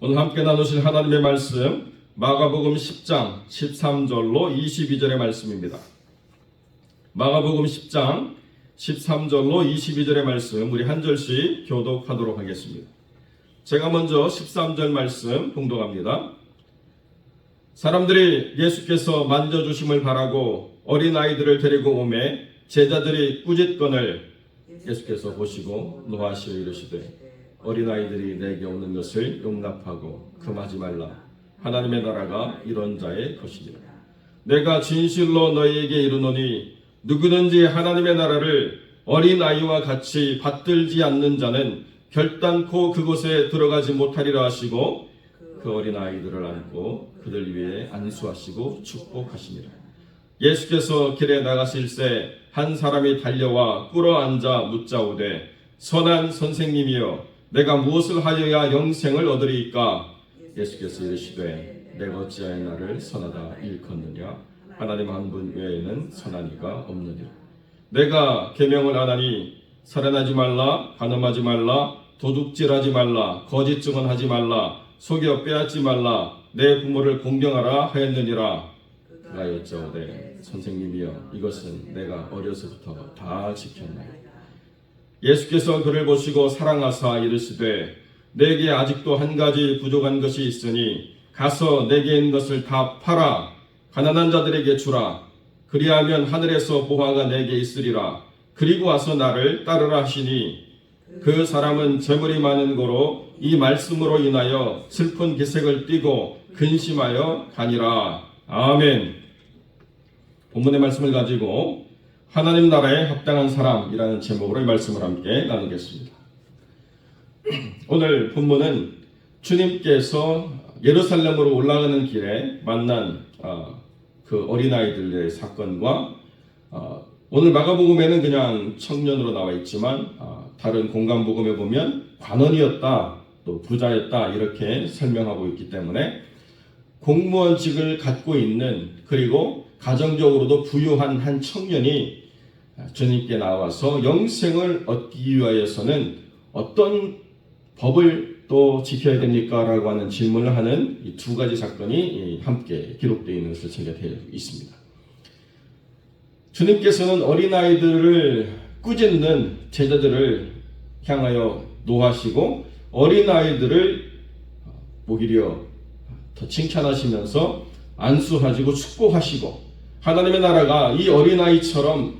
오늘 함께 나누실 하나님의 말씀 마가복음 10장 13절로 22절의 말씀입니다. 마가복음 10장 13절로 22절의 말씀 우리 한 절씩 교독하도록 하겠습니다. 제가 먼저 13절 말씀 봉독합니다. 사람들이 예수께서 만져주심을 바라고 어린아이들을 데리고 오매 제자들이 꾸짖거늘 예수께서 보시고 노하시어 이르시되 어린아이들이 내게 오는 것을 용납하고 금하지 말라. 하나님의 나라가 이런 자의 것이니라. 내가 진실로 너희에게 이르노니 누구든지 하나님의 나라를 어린아이와 같이 받들지 않는 자는 결단코 그곳에 들어가지 못하리라 하시고 그 어린아이들을 안고 그들 위에 안수하시고 축복하시니라. 예수께서 길에 나가실새 한 사람이 달려와 꿇어앉아 묻자오되 선한 선생님이여 내가 무엇을 하여야 영생을 얻으리이까? 예수께서 이르시되 내가 어찌하여 나를 선하다 일컫느냐? 하나님 한 분 외에는 선한 이가 없느니라. 내가 계명을 안 하니 살인하지 말라, 간음하지 말라, 도둑질하지 말라, 거짓 증언하지 말라, 속여 빼앗지 말라, 내 부모를 공경하라 하였느니라. 그가 여짜오되 선생님이여 이것은 내가 어려서부터 다 지켰나이다. 예수께서 그를 보시고 사랑하사 이르시되 내게 아직도 한 가지 부족한 것이 있으니 가서 내게 있는 것을 다 팔아 가난한 자들에게 주라. 그리하면 하늘에서 보화가 내게 있으리라. 그리고 와서 나를 따르라 하시니 그 사람은 재물이 많은 고로 이 말씀으로 인하여 슬픈 기색을 띠고 근심하여 가니라. 아멘. 본문의 말씀을 가지고 하나님 나라에 합당한 사람이라는 제목으로 이 말씀을 함께 나누겠습니다. 오늘 본문은 주님께서 예루살렘으로 올라가는 길에 만난 그 어린아이들의 사건과 오늘 마가복음에는 그냥 청년으로 나와 있지만 다른 공간복음에 보면 관원이었다, 또 부자였다 이렇게 설명하고 있기 때문에 공무원직을 갖고 있는 그리고 가정적으로도 부유한 한 청년이 주님께 나와서 영생을 얻기 위하여서는 어떤 법을 또 지켜야 됩니까? 라고 하는 질문을 하는 이 두 가지 사건이 함께 기록되어 있는 것을 제가 되어 있습니다. 주님께서는 어린아이들을 꾸짖는 제자들을 향하여 노하시고 어린아이들을 오히려 더 칭찬하시면서 안수하시고 축복하시고 하나님의 나라가 이 어린아이처럼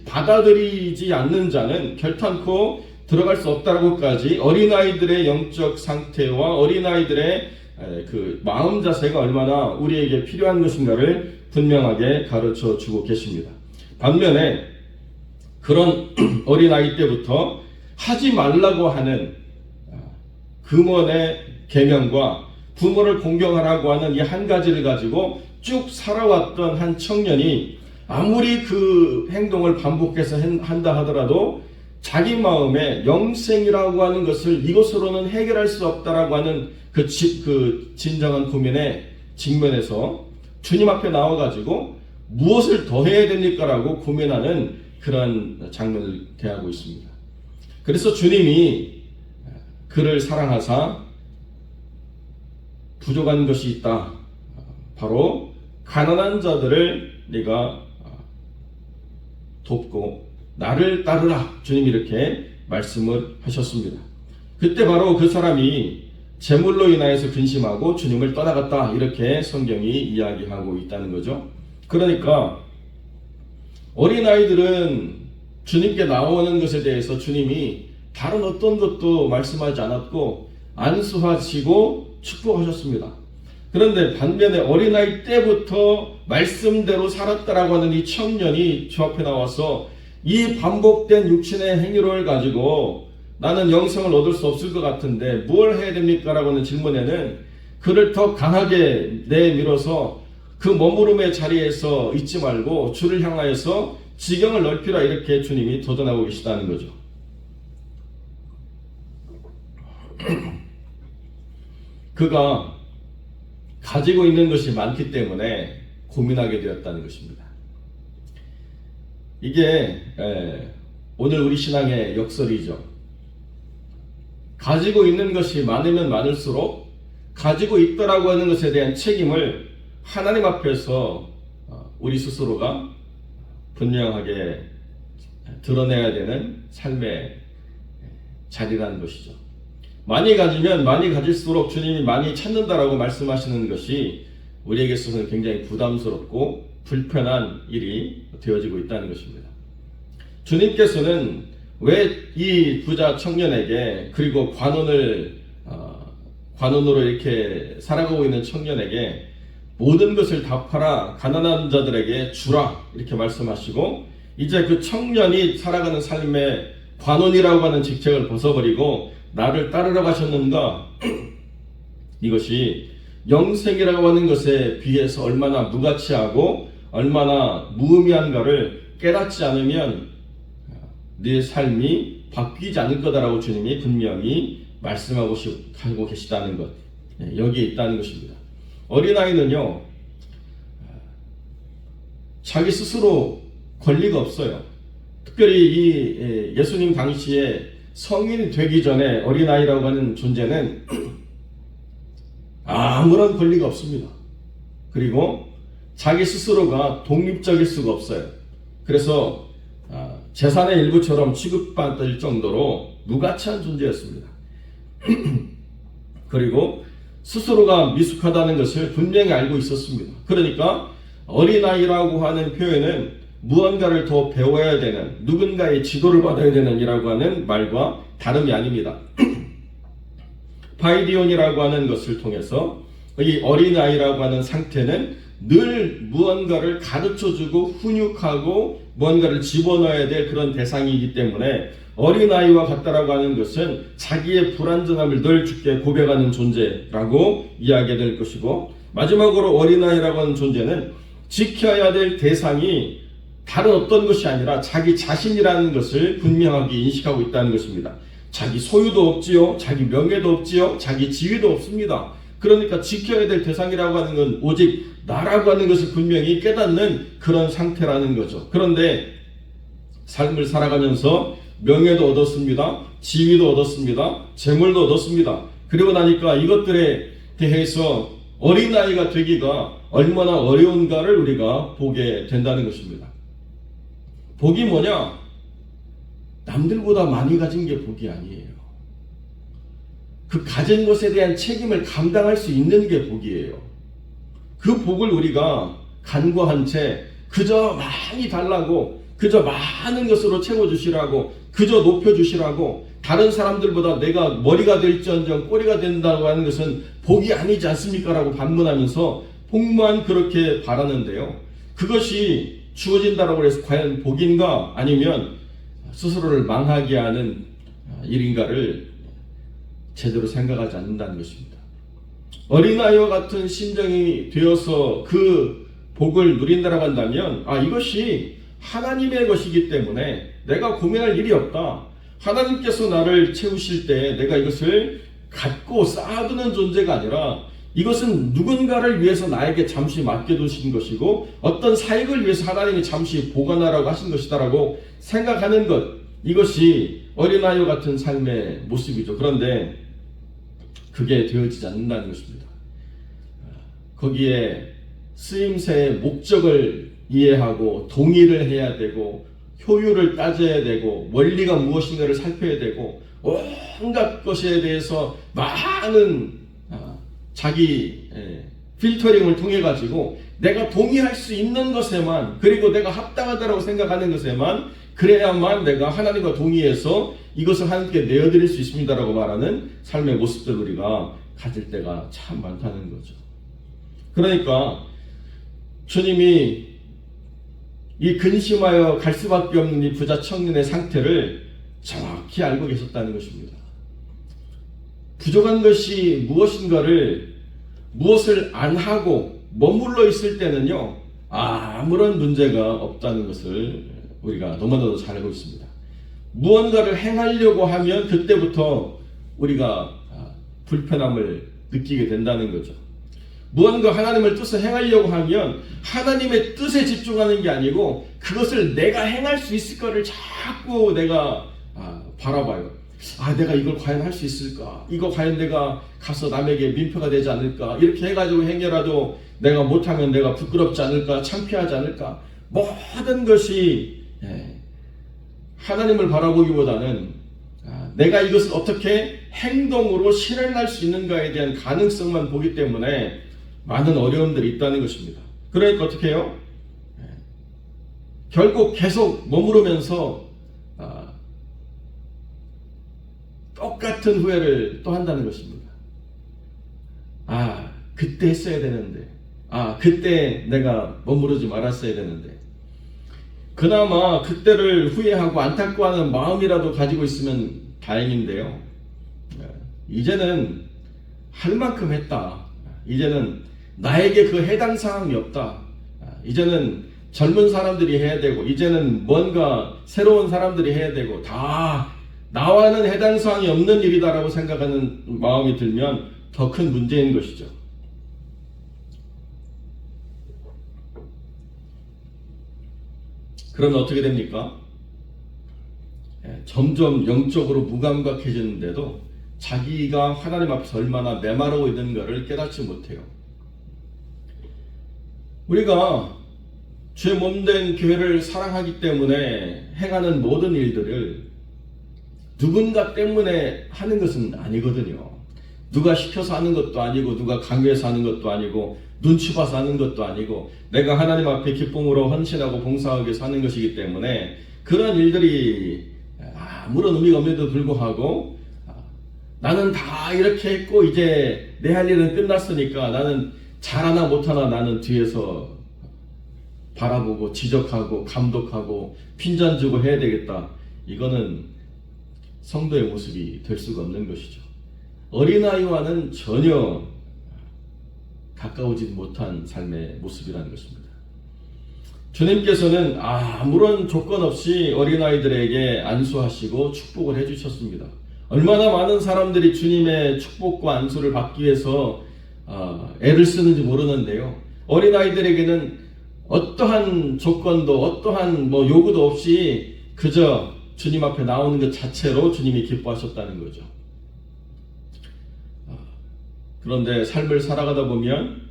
받아들이지 않는 자는 결단코 들어갈 수 없다고까지 어린아이들의 영적 상태와 어린아이들의 그 마음 자세가 얼마나 우리에게 필요한 것인가를 분명하게 가르쳐 주고 계십니다. 반면에 그런 어린아이 때부터 하지 말라고 하는 금원의 계명과 부모를 공경하라고 하는 이 한 가지를 가지고 쭉 살아왔던 한 청년이 아무리 그 행동을 반복해서 한다 하더라도 자기 마음에 영생이라고 하는 것을 이것으로는 해결할 수 없다라고 하는 그 진정한 고민에 직면해서 주님 앞에 나와가지고 무엇을 더 해야 됩니까? 라고 고민하는 그런 장면을 대하고 있습니다. 그래서 주님이 그를 사랑하사 부족한 것이 있다. 바로 가난한 자들을 네가 돕고 나를 따르라. 주님이 이렇게 말씀을 하셨습니다. 그때 바로 그 사람이 재물로 인하여서 근심하고 주님을 떠나갔다. 이렇게 성경이 이야기하고 있다는 거죠. 그러니까 어린아이들은 주님께 나오는 것에 대해서 주님이 다른 어떤 것도 말씀하지 않았고 안수하시고 축복하셨습니다. 그런데 반면에 어린아이 때부터 말씀대로 살았다라고 하는 이 청년이 주 앞에 나와서 이 반복된 육신의 행위를 가지고 나는 영생을 얻을 수 없을 것 같은데 뭘 해야 됩니까? 라고 하는 질문에는 그를 더 강하게 내밀어서 그 머무름의 자리에서 있지 말고 주를 향하여서 지경을 넓히라 이렇게 주님이 도전하고 계시다는 거죠. 그가 가지고 있는 것이 많기 때문에 고민하게 되었다는 것입니다. 이게 오늘 우리 신앙의 역설이죠. 가지고 있는 것이 많으면 많을수록 가지고 있더라고 하는 것에 대한 책임을 하나님 앞에서 우리 스스로가 분명하게 드러내야 되는 삶의 자리라는 것이죠. 많이 가지면 많이 가질수록 주님이 많이 찾는다라고 말씀하시는 것이 우리에게 있어서는 굉장히 부담스럽고 불편한 일이 되어지고 있다는 것입니다. 주님께서는 왜 이 부자 청년에게, 그리고 관원으로 이렇게 살아가고 있는 청년에게 모든 것을 다 팔아 가난한 자들에게 주라 이렇게 말씀하시고, 이제 그 청년이 살아가는 삶의 관원이라고 하는 직책을 벗어버리고 나를 따르라고 하셨는가? 이것이 영생이라고 하는 것에 비해서 얼마나 무가치하고 얼마나 무의미한가를 깨닫지 않으면 네 삶이 바뀌지 않을 거다라고 주님이 분명히 말씀하고 계시다는 것, 여기에 있다는 것입니다. 어린아이는요, 자기 스스로 권리가 없어요. 특별히 이 예수님 당시에 성인이 되기 전에 어린아이라고 하는 존재는 아무런 권리가 없습니다. 그리고 자기 스스로가 독립적일 수가 없어요. 그래서 재산의 일부처럼 취급받을 정도로 무가치한 존재였습니다. 그리고 스스로가 미숙하다는 것을 분명히 알고 있었습니다. 그러니까 어린아이라고 하는 표현은 무언가를 더 배워야 되는, 누군가의 지도를 받아야 되는 이라고 하는 말과 다름이 아닙니다. 파이디온이라고 하는 것을 통해서 이 어린아이라고 하는 상태는 늘 무언가를 가르쳐주고 훈육하고 무언가를 집어넣어야 될 그런 대상이기 때문에 어린아이와 같다라고 하는 것은 자기의 불완전함을 늘 주께 고백하는 존재라고 이야기해야 될 것이고, 마지막으로 어린아이라고 하는 존재는 지켜야 될 대상이 다른 어떤 것이 아니라 자기 자신이라는 것을 분명하게 인식하고 있다는 것입니다. 자기 소유도 없지요, 자기 명예도 없지요, 자기 지위도 없습니다. 그러니까 지켜야 될 대상이라고 하는 건 오직 나라고 하는 것을 분명히 깨닫는 그런 상태라는 거죠. 그런데 삶을 살아가면서 명예도 얻었습니다, 지위도 얻었습니다, 재물도 얻었습니다. 그리고 나니까 이것들에 대해서 어린아이가 되기가 얼마나 어려운가를 우리가 보게 된다는 것입니다. 복이 뭐냐? 남들보다 많이 가진 게 복이 아니에요. 그 가진 것에 대한 책임을 감당할 수 있는 게 복이에요. 그 복을 우리가 간과한 채 그저 많이 달라고, 그저 많은 것으로 채워주시라고, 그저 높여주시라고, 다른 사람들보다 내가 머리가 될지언정 꼬리가 된다고 하는 것은 복이 아니지 않습니까? 라고 반문하면서 복만 그렇게 바라는데요, 그것이 주어진다라고 해서 과연 복인가 아니면 스스로를 망하게 하는 일인가를 제대로 생각하지 않는다는 것입니다. 어린아이와 같은 심정이 되어서 그 복을 누린다라고 한다면 이것이 하나님의 것이기 때문에 내가 고민할 일이 없다. 하나님께서 나를 채우실 때 내가 이것을 갖고 쌓아두는 존재가 아니라 이것은 누군가를 위해서 나에게 잠시 맡겨두신 것이고 어떤 사역을 위해서 하나님이 잠시 보관하라고 하신 것이다라고 생각하는 것, 이것이 어린아이와 같은 삶의 모습이죠. 그런데 그게 되어지지 않는다는 것입니다. 거기에 쓰임새의 목적을 이해하고 동의를 해야 되고 효율을 따져야 되고 원리가 무엇인가를 살펴야 되고 온갖 것에 대해서 많은 자기 필터링을 통해 가지고 내가 동의할 수 있는 것에만, 그리고 내가 합당하다고 생각하는 것에만 그래야만 내가 하나님과 동의해서 이것을 하나님께 내어드릴 수 있습니다라고 말하는 삶의 모습들을 우리가 가질 때가 참 많다는 거죠. 그러니까 주님이 이 근심하여 갈 수밖에 없는 이 부자 청년의 상태를 정확히 알고 계셨다는 것입니다. 부족한 것이 무엇을 안 하고 머물러 있을 때는요, 아무런 문제가 없다는 것을 우리가 너무나도 잘 알고 있습니다. 무언가를 행하려고 하면 그때부터 우리가 불편함을 느끼게 된다는 거죠. 무언가 하나님의 뜻을 행하려고 하면 하나님의 뜻에 집중하는 게 아니고 그것을 내가 행할 수 있을 거를 자꾸 내가 바라봐요. 내가 이걸 과연 할 수 있을까? 이거 과연 내가 가서 남에게 민폐가 되지 않을까? 이렇게 해가지고 행여라도 내가 못하면 내가 부끄럽지 않을까? 창피하지 않을까? 모든 것이 하나님을 바라보기보다는 내가 이것을 어떻게 행동으로 실현할 수 있는가에 대한 가능성만 보기 때문에 많은 어려움들이 있다는 것입니다. 그러니까 어떻게 해요? 결국 계속 머무르면서 똑같은 후회를 또 한다는 것입니다. 그때 했어야 되는데, 그때 내가 머무르지 말았어야 되는데. 그나마 그때를 후회하고 안타까워하는 마음이라도 가지고 있으면 다행인데요. 이제는 할 만큼 했다. 이제는 나에게 그 해당 사항이 없다. 이제는 젊은 사람들이 해야 되고, 이제는 뭔가 새로운 사람들이 해야 되고, 다 나와는 해당 사항이 없는 일이다라고 생각하는 마음이 들면 더 큰 문제인 것이죠. 그러면 어떻게 됩니까? 점점 영적으로 무감각해지는데도 자기가 하나님 앞에서 얼마나 메마르고 있는 것을 깨닫지 못해요. 우리가 주의 몸된 교회를 사랑하기 때문에 행하는 모든 일들을 누군가 때문에 하는 것은 아니거든요. 누가 시켜서 하는 것도 아니고, 누가 강요해서 하는 것도 아니고, 눈치 봐서 하는 것도 아니고, 내가 하나님 앞에 기쁨으로 헌신하고 봉사하기 위해서 하는 것이기 때문에 그런 일들이 아무런 의미가 없는데도 불구하고 나는 다 이렇게 했고 이제 내 할 일은 끝났으니까 나는 잘하나 못하나 나는 뒤에서 바라보고 지적하고 감독하고 핀잔 주고 해야 되겠다. 이거는 성도의 모습이 될 수가 없는 것이죠. 어린아이와는 전혀 가까워지지 못한 삶의 모습이라는 것입니다. 주님께서는 아무런 조건 없이 어린아이들에게 안수하시고 축복을 해주셨습니다. 얼마나 많은 사람들이 주님의 축복과 안수를 받기 위해서 애를 쓰는지 모르는데요. 어린아이들에게는 어떠한 조건도 어떠한 요구도 없이 그저 주님 앞에 나오는 것 자체로 주님이 기뻐하셨다는 거죠. 그런데 삶을 살아가다 보면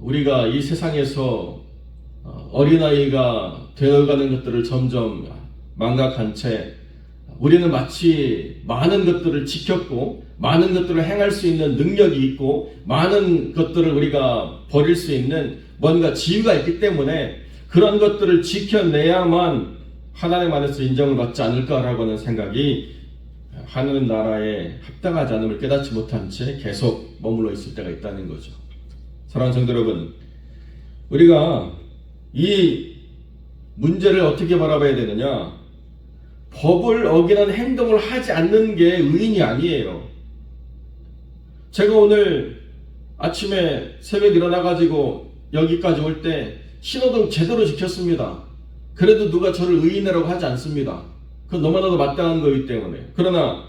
우리가 이 세상에서 어린아이가 되어가는 것들을 점점 망각한 채 우리는 마치 많은 것들을 지켰고 많은 것들을 행할 수 있는 능력이 있고 많은 것들을 우리가 버릴 수 있는 뭔가 지위가 있기 때문에 그런 것들을 지켜내야만 하나님 안에서 인정을 받지 않을까라고 하는 생각이 하나님 나라에 합당하지 않음을 깨닫지 못한 채 계속 머물러 있을 때가 있다는 거죠. 사랑하는 성도 여러분, 우리가 이 문제를 어떻게 바라봐야 되느냐? 법을 어기는 행동을 하지 않는 게 의인이 아니에요. 제가 오늘 아침에 새벽에 일어나가지고 여기까지 올 때 신호등 제대로 지켰습니다. 그래도 누가 저를 의인이라고 하지 않습니다. 그건 너무나도 마땅한 거기 때문에. 그러나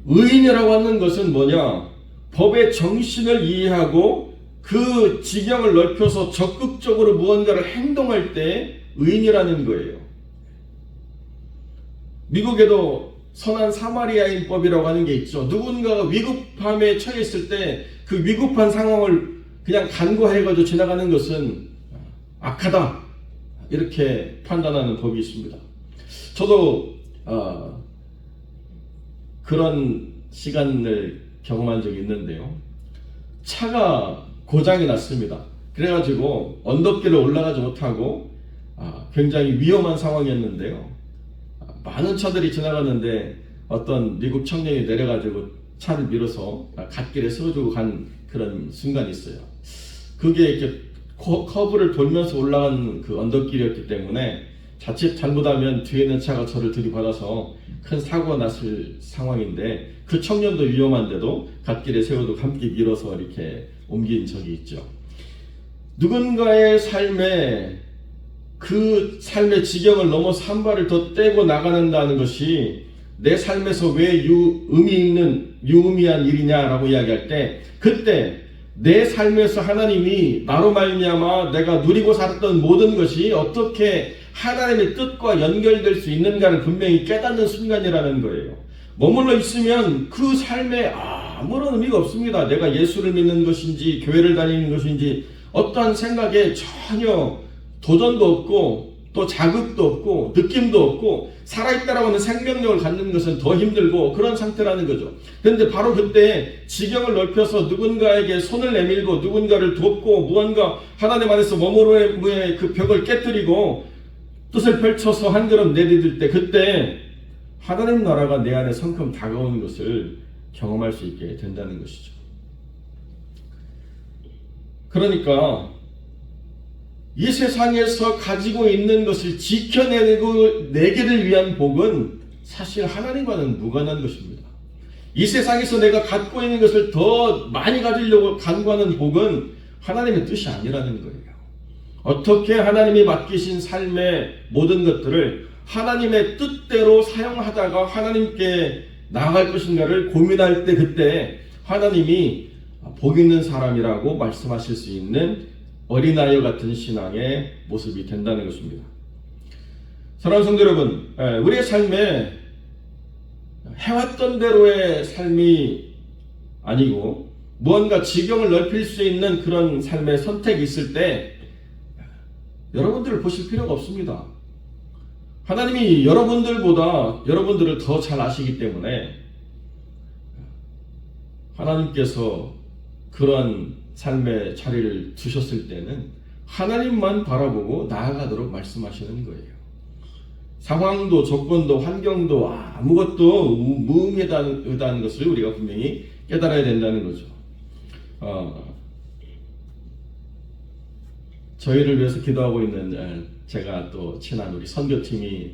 의인이라고 하는 것은 뭐냐? 법의 정신을 이해하고 그 지경을 넓혀서 적극적으로 무언가를 행동할 때 의인이라는 거예요. 미국에도 선한 사마리아인법이라고 하는 게 있죠. 누군가가 위급함에 처해 있을 때 그 위급한 상황을 그냥 간과해가지고 지나가는 것은 악하다, 이렇게 판단하는 법이 있습니다. 저도 그런 시간을 경험한 적이 있는데요. 차가 고장이 났습니다. 그래가지고 언덕길을 올라가지 못하고 굉장히 위험한 상황이었는데요. 많은 차들이 지나가는데 어떤 미국 청년이 내려가지고 차를 밀어서 갓길에 세워주고 간 그런 순간이 있어요. 그게 이렇게 커브를 돌면서 올라간 그 언덕길이었기 때문에 자칫 잘못하면 뒤에 있는 차가 저를 들이받아서 큰 사고가 났을 상황인데 그 청년도 위험한데도 갓길에 세워두고 함께 밀어서 이렇게 옮긴 적이 있죠. 누군가의 삶에 그 삶의 지경을 넘어서 한 발을 더 떼고 나가는다는 것이 내 삶에서 왜 유의미한 일이냐라고 이야기할 때 그때 내 삶에서 하나님이 나로 말미암아 내가 누리고 살았던 모든 것이 어떻게 하나님의 뜻과 연결될 수 있는가를 분명히 깨닫는 순간이라는 거예요. 머물러 있으면 그 삶에 아무런 의미가 없습니다. 내가 예수를 믿는 것인지 교회를 다니는 것인지 어떠한 생각에 전혀 도전도 없고 또 자극도 없고 느낌도 없고 살아있다라고 하는 생명력을 갖는 것은 더 힘들고 그런 상태라는 거죠. 그런데 바로 그때 지경을 넓혀서 누군가에게 손을 내밀고 누군가를 돕고 무언가 하나님 안에서 머무름의 그 벽을 깨뜨리고 뜻을 펼쳐서 한 걸음 내디딜 때 그때 하나님 나라가 내 안에 성큼 다가오는 것을 경험할 수 있게 된다는 것이죠. 그러니까 이 세상에서 가지고 있는 것을 지켜내고 내기를 위한 복은 사실 하나님과는 무관한 것입니다. 이 세상에서 내가 갖고 있는 것을 더 많이 가지려고 간구하는 복은 하나님의 뜻이 아니라는 거예요. 어떻게 하나님이 맡기신 삶의 모든 것들을 하나님의 뜻대로 사용하다가 하나님께 나아갈 것인가를 고민할 때 그때 하나님이 복 있는 사람이라고 말씀하실 수 있는 어린아이와 같은 신앙의 모습이 된다는 것입니다. 사랑하는 성도 여러분, 우리의 삶에 해왔던 대로의 삶이 아니고 무언가 지경을 넓힐 수 있는 그런 삶의 선택이 있을 때 여러분들을 보실 필요가 없습니다. 하나님이 여러분들보다 여러분들을 더 잘 아시기 때문에 하나님께서 그런 삶의 자리를 두셨을 때는 하나님만 바라보고 나아가도록 말씀하시는 거예요. 상황도 조건도 환경도 아무것도 무의미하다는 것을 우리가 분명히 깨달아야 된다는 거죠. 저희를 위해서 기도하고 있는 제가 또 친한 우리 선교팀이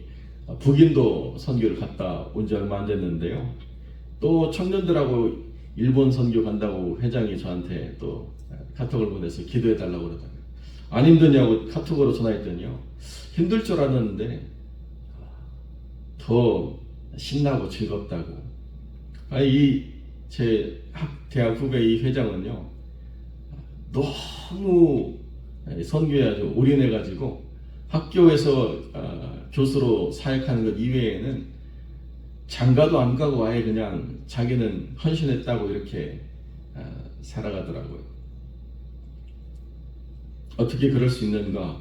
북인도 선교를 갔다 온 지 얼마 안 됐는데요. 또 청년들하고 일본 선교 간다고 회장이 저한테 또 카톡을 보내서 기도해 달라고 그러더라고요. 안 힘드냐고 카톡으로 전화했더니요. 힘들 줄 알았는데 더 신나고 즐겁다고. 제 대학 후배 이 회장은요. 너무 선교에 아주 올인해가지고 학교에서 교수로 사역하는 것 이외에는 장가도 안 가고 아예 그냥 자기는 헌신했다고 이렇게 살아가더라고요. 어떻게 그럴 수 있는가?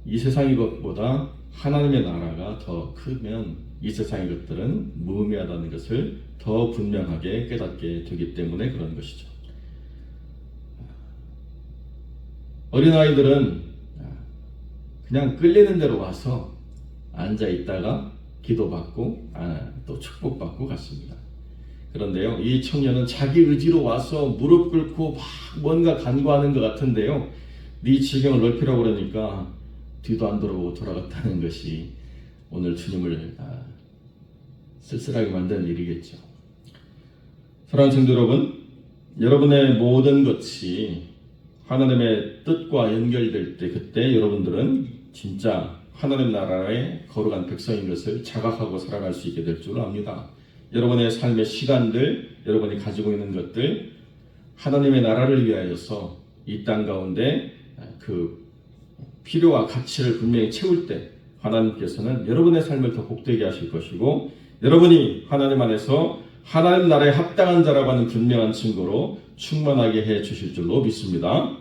이 세상의 것보다 하나님의 나라가 더 크면 이 세상의 것들은 무의미하다는 것을 더 분명하게 깨닫게 되기 때문에 그런 것이죠. 어린아이들은 그냥 끌리는 대로 와서 앉아 있다가 기도받고 또 축복받고 갔습니다. 그런데요, 이 청년은 자기 의지로 와서 무릎 꿇고 막 뭔가 간구하는 것 같은데요, 네 지경을 넓히라고 그러니까 뒤도 안 돌아보고 돌아갔다는 것이 오늘 주님을 쓸쓸하게 만드는 일이겠죠. 사랑하는 성도 여러분, 여러분의 모든 것이 하나님의 뜻과 연결될 때 그때 여러분들은 진짜 하나님 나라의 거룩한 백성인 것을 자각하고 살아갈 수 있게 될 줄 압니다. 여러분의 삶의 시간들, 여러분이 가지고 있는 것들 하나님의 나라를 위하여서 이 땅 가운데 그 필요와 가치를 분명히 채울 때 하나님께서는 여러분의 삶을 더 복되게 하실 것이고 여러분이 하나님 안에서 하나님 나라에 합당한 자라고 하는 분명한 증거로 충만하게 해 주실 줄로 믿습니다.